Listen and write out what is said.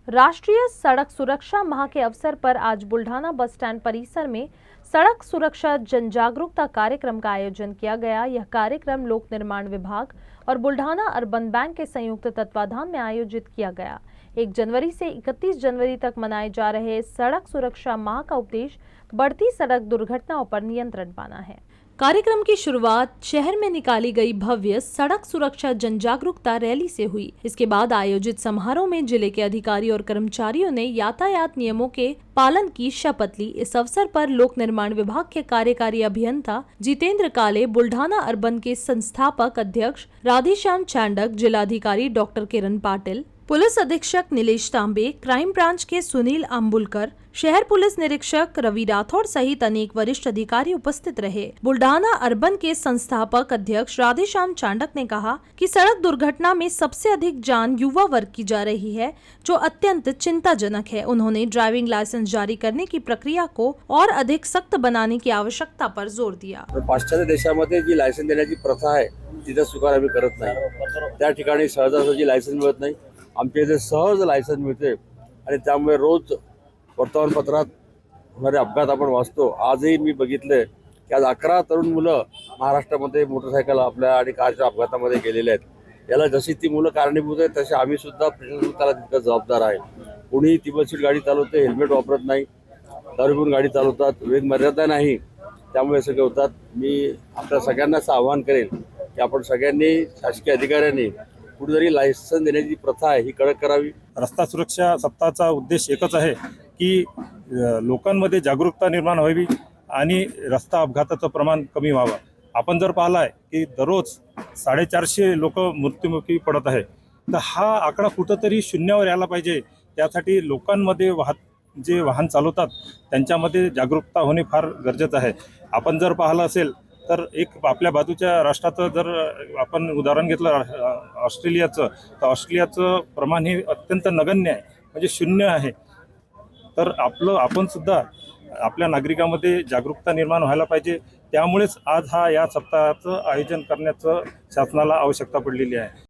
राष्ट्रीय सड़क सुरक्षा माह के अवसर पर आज बुल्ढाना बस स्टैंड परिसर में सड़क सुरक्षा जन जागरूकता कार्यक्रम का आयोजन किया गया। यह कार्यक्रम लोक निर्माण विभाग और बुल्ढाना अर्बन बैंक के संयुक्त तत्वाधान में आयोजित किया गया। 1 जनवरी से 31 जनवरी तक मनाए जा रहे सड़क सुरक्षा माह का उद्देश्य बढ़ती सड़क दुर्घटनाओं पर नियंत्रण पाना है। कार्यक्रम की शुरुआत शहर में निकाली गई भव्य सड़क सुरक्षा जन जागरूकता रैली से हुई। इसके बाद आयोजित समारोह में जिले के अधिकारी और कर्मचारियों ने यातायात नियमों के पालन की शपथ ली। इस अवसर पर लोक निर्माण विभाग के कार्यकारी अभियंता जितेंद्र काले, बुल्ढाना अर्बन के संस्थापक अध्यक्ष राधेश्याम चांडक, जिलाधिकारी डॉक्टर किरण पाटिल, पुलिस अधीक्षक नीलेश तांबे, क्राइम ब्रांच के सुनील आम्बुलकर, शहर पुलिस निरीक्षक रवि राठौड़ सहित अनेक वरिष्ठ अधिकारी उपस्थित रहे। बुल्ढाना अर्बन के संस्थापक अध्यक्ष राधेश्याम चांडक ने कहा कि सड़क दुर्घटना में सबसे अधिक जान युवा वर्ग की जा रही है, जो अत्यंत चिंताजनक है। उन्होंने ड्राइविंग लाइसेंस जारी करने की प्रक्रिया को और अधिक सख्त बनाने की आवश्यकता पर जोर दिया। पाश्चात्य देशामध्ये जी लायसन देण्याची प्रथा आहे तिथे स्वीकार आम्ही करत नाही। त्या ठिकाणी सहजासहजी लायसन मिळत नाही। आमच्या इथे सहज लायसन मिळते आणि त्यामुळे रोज वर्तमानपत्रात होणारे अपघात आपण वाचतो। आजही मी बघितले की आज 11 तरुण मुलं महाराष्ट्रामध्ये मोटरसायकल आपल्या आणि कारच्या अपघातामध्ये गेलेले आहेत। याला जशी ती मुलं कारणीभूत आहेत तसे आम्ही सुद्धा प्रशासनाला तितकं जबाबदार आहे। कोणी तिबलशीर गाडी चालवते, हेल्मेट वापरत नाही, दारू पिऊन गाडी चालवतात, वेग मर्यादा नाही, त्यामुळे सगळे होतात। मी आपल्या सगळ्यांना असं आवाहन करेन की आपण सगळ्यांनी शासकीय अधिकाऱ्यांनी कुठेतरी लायसन देण्याची प्रथा आहे ही कडक करावी। रस्ता सुरक्षा सप्ताहाचा उद्देश एकच आहे की लोकांमध्ये जागरूकता निर्माण व्हावी आणि रस्ता अपघाताचं प्रमाण कमी व्हावं। आपण जर पाहिलाय की दररोज 450 लोक मृत्युमुखी पडत आहे, तर हा आकडा कुठंतरी शून्यावर यायला पाहिजे। त्यासाठी लोकांमध्ये जे वाहन चालवतात त्यांच्यामध्ये जागरूकता होणे फार गरजेचं आहे। आपण जर पाहिलं असेल तर एक आपल्या बाजूच्या राष्ट्राचं जर आपण उदाहरण घेतलं ऑस्ट्रेलियाचं, तर ऑस्ट्रेलियाचं प्रमाण हे अत्यंत नगण्य आहे, म्हणजे 0 आहे। तर आपण सुद्धा आपल्या नागरिकांमध्ये जागरूकता निर्माण व्हायला पाहिजे। त्यामुळेच आज या सप्ताहाचं आयोजन करण्याचं शासनाला आवश्यकता पडलेली आहे।